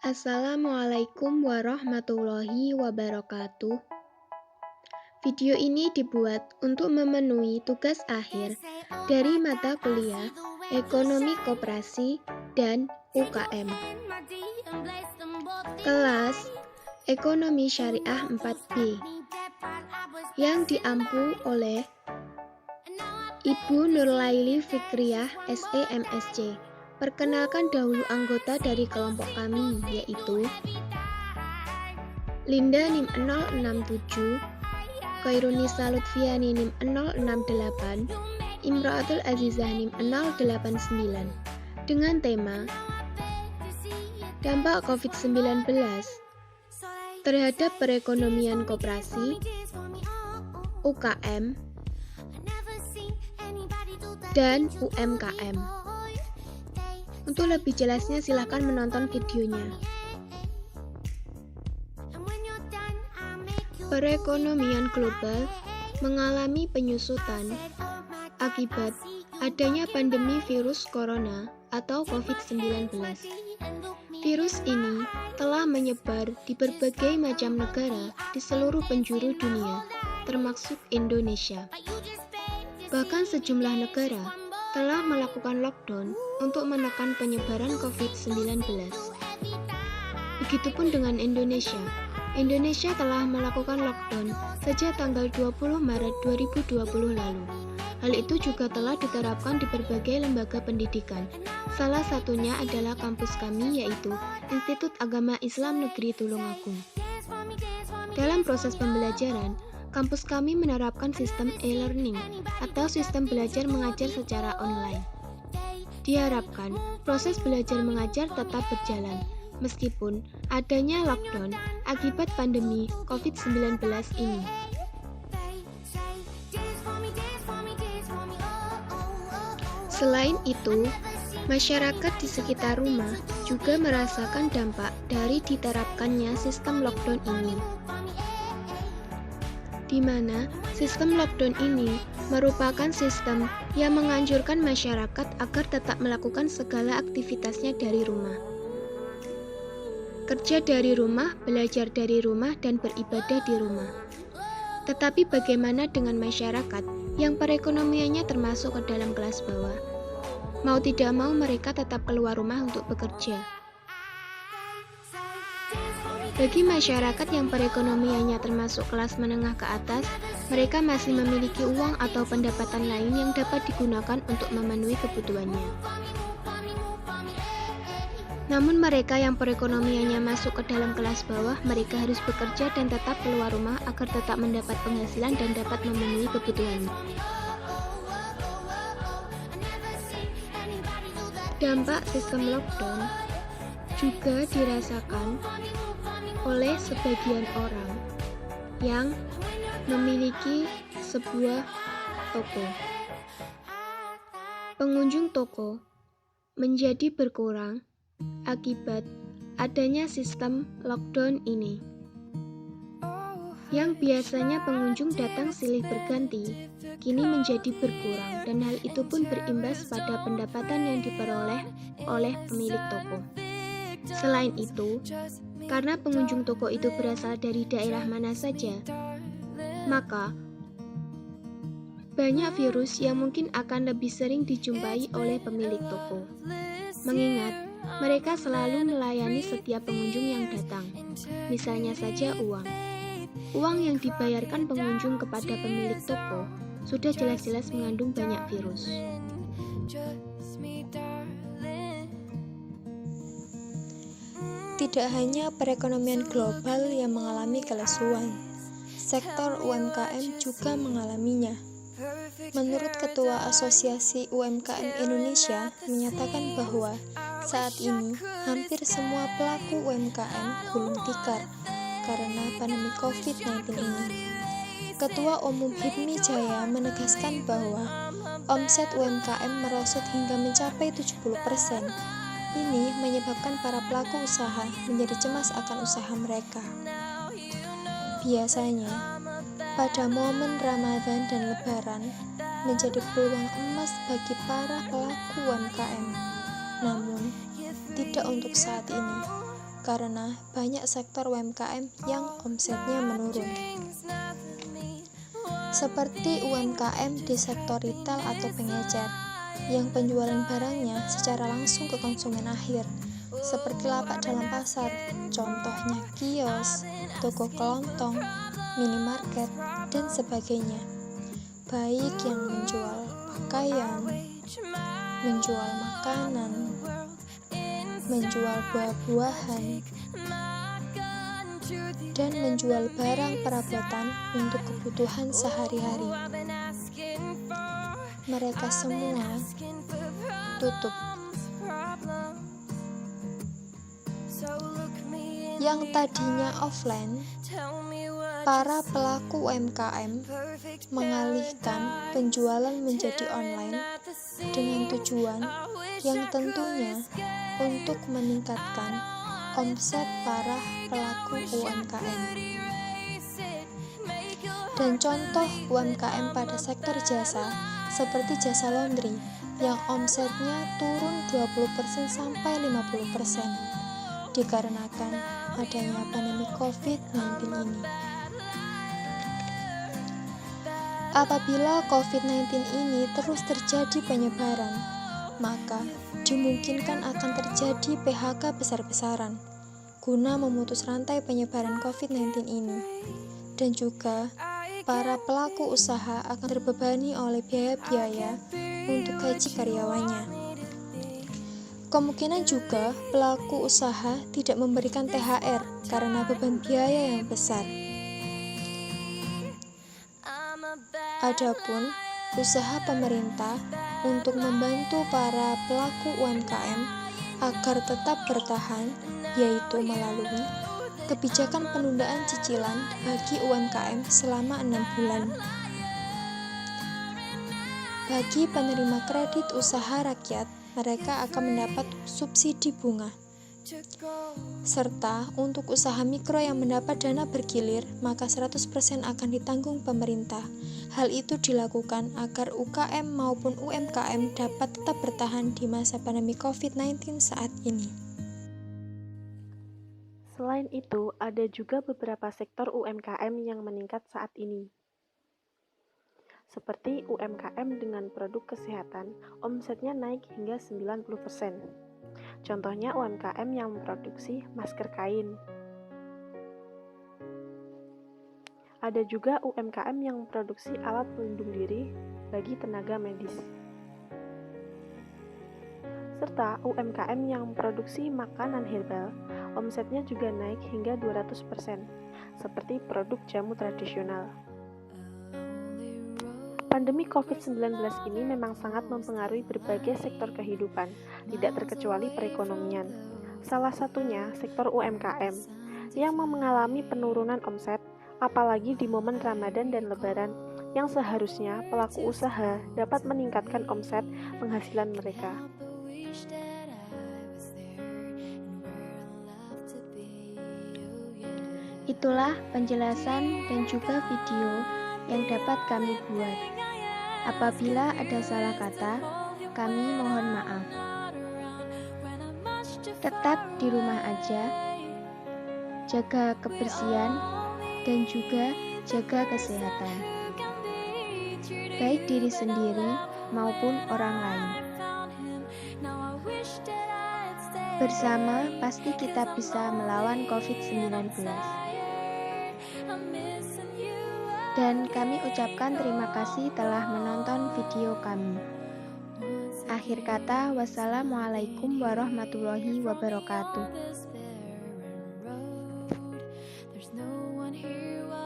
Assalamualaikum warahmatullahi wabarakatuh. Video ini dibuat untuk memenuhi tugas akhir dari mata kuliah Ekonomi Koperasi dan UKM. Kelas Ekonomi Syariah 4B yang diampu oleh Ibu Nurlaili Fikriyah SEMSC. Perkenalkan dahulu anggota dari kelompok kami, yaitu Linda NIM 067, Khairunisa Lutfiani NIM 068, Imraatul Azizah NIM 089, dengan tema Dampak COVID-19 terhadap perekonomian koperasi, UKM, dan UMKM. Untuk lebih jelasnya silakan menonton videonya. Perekonomian global mengalami penyusutan akibat adanya pandemi virus corona atau COVID-19. Virus ini telah menyebar di berbagai macam negara di seluruh penjuru dunia, termasuk Indonesia. Bahkan sejumlah negara telah melakukan lockdown untuk menekan penyebaran COVID-19. Begitupun dengan Indonesia. Indonesia telah melakukan lockdown sejak tanggal 20 Maret 2020 lalu. Hal itu juga telah diterapkan di berbagai lembaga pendidikan. Salah satunya adalah kampus kami, yaitu Institut Agama Islam Negeri Tulungagung. Dalam proses pembelajaran, kampus kami menerapkan sistem e-learning atau sistem belajar mengajar secara online. Diharapkan proses belajar mengajar tetap berjalan meskipun adanya lockdown akibat pandemi COVID-19 ini. Selain itu, masyarakat di sekitar rumah juga merasakan dampak dari diterapkannya sistem lockdown ini, di mana sistem lockdown ini merupakan sistem yang menganjurkan masyarakat agar tetap melakukan segala aktivitasnya dari rumah. Kerja dari rumah, belajar dari rumah, dan beribadah di rumah. Tetapi bagaimana dengan masyarakat yang perekonomiannya termasuk ke dalam kelas bawah? Mau tidak mau mereka tetap keluar rumah untuk bekerja. Bagi masyarakat yang perekonomiannya termasuk kelas menengah ke atas, mereka masih memiliki uang atau pendapatan lain yang dapat digunakan untuk memenuhi kebutuhannya. Namun mereka yang perekonomiannya masuk ke dalam kelas bawah, mereka harus bekerja dan tetap keluar rumah agar tetap mendapat penghasilan dan dapat memenuhi kebutuhannya. Dampak sistem lockdown juga dirasakan oleh sebagian orang yang memiliki sebuah toko. Pengunjung toko menjadi berkurang akibat adanya sistem lockdown ini. Yang biasanya pengunjung datang silih berganti, kini menjadi berkurang, dan hal itu pun berimbas pada pendapatan yang diperoleh oleh pemilik toko. Selain itu, karena pengunjung toko itu berasal dari daerah mana saja, maka banyak virus yang mungkin akan lebih sering dijumpai oleh pemilik toko. Mengingat mereka selalu melayani setiap pengunjung yang datang, misalnya saja uang. Uang yang dibayarkan pengunjung kepada pemilik toko sudah jelas-jelas mengandung banyak virus. Tidak hanya perekonomian global yang mengalami kelesuan, sektor UMKM juga mengalaminya. Menurut Ketua Asosiasi UMKM Indonesia menyatakan bahwa saat ini hampir semua pelaku UMKM gulung tikar karena pandemi COVID-19 ini. Ketua Umum HIPMI Jaya menegaskan bahwa omset UMKM merosot hingga mencapai 70%. Ini menyebabkan para pelaku usaha menjadi cemas akan usaha mereka. Biasanya, pada momen Ramadan dan Lebaran menjadi peluang emas bagi para pelaku UMKM. Namun, tidak untuk saat ini. karena banyak sektor UMKM yang omsetnya menurun. Seperti UMKM di sektor retail atau pengecer, yang penjualan barangnya secara langsung ke konsumen akhir, seperti lapak dalam pasar, contohnya kios, toko kelontong, minimarket, dan sebagainya. Baik yang menjual pakaian, menjual makanan, menjual buah-buahan, dan menjual barang perabotan untuk kebutuhan sehari-hari. Mereka semua tutup. Yang tadinya offline, para pelaku UMKM mengalihkan penjualan menjadi online dengan tujuan yang tentunya untuk meningkatkan omset para pelaku UMKM. Dan contoh UMKM pada sektor jasa seperti jasa laundry yang omsetnya turun 20% sampai 50% dikarenakan adanya pandemi COVID-19 ini. Apabila COVID-19 ini terus terjadi penyebaran, maka dimungkinkan akan terjadi PHK besar-besaran guna memutus rantai penyebaran COVID-19 ini. Dan juga para pelaku usaha akan terbebani oleh biaya-biaya untuk gaji karyawannya. Kemungkinan juga pelaku usaha tidak memberikan THR karena beban biaya yang besar. Adapun usaha pemerintah untuk membantu para pelaku UMKM agar tetap bertahan, yaitu melalui kebijakan penundaan cicilan bagi UMKM selama 6 bulan. Bagi penerima kredit usaha rakyat, mereka akan mendapat subsidi bunga. Serta untuk usaha mikro yang mendapat dana bergilir, maka 100% akan ditanggung pemerintah. Hal itu dilakukan agar UKM maupun UMKM dapat tetap bertahan di masa pandemi COVID-19 saat ini. Selain itu, ada juga beberapa sektor UMKM yang meningkat saat ini. Seperti UMKM dengan produk kesehatan, omsetnya naik hingga 90%. Contohnya UMKM yang memproduksi masker kain. Ada juga UMKM yang memproduksi alat pelindung diri bagi tenaga medis. Serta UMKM yang memproduksi makanan herbal, omsetnya juga naik hingga 200%, seperti produk jamu tradisional. Pandemi COVID-19 ini memang sangat mempengaruhi berbagai sektor kehidupan, tidak terkecuali perekonomian. Salah satunya sektor UMKM, yang mengalami penurunan omset, apalagi di momen Ramadan dan Lebaran, yang seharusnya pelaku usaha dapat meningkatkan omset penghasilan mereka. Itulah penjelasan dan juga video yang dapat kami buat. Apabila ada salah kata, kami mohon maaf. Tetap di rumah aja, jaga kebersihan, dan juga jaga kesehatan, baik diri sendiri maupun orang lain. Bersama pasti kita bisa melawan COVID-19. Dan kami ucapkan terima kasih telah menonton video kami. Akhir kata, wassalamualaikum warahmatullahi wabarakatuh.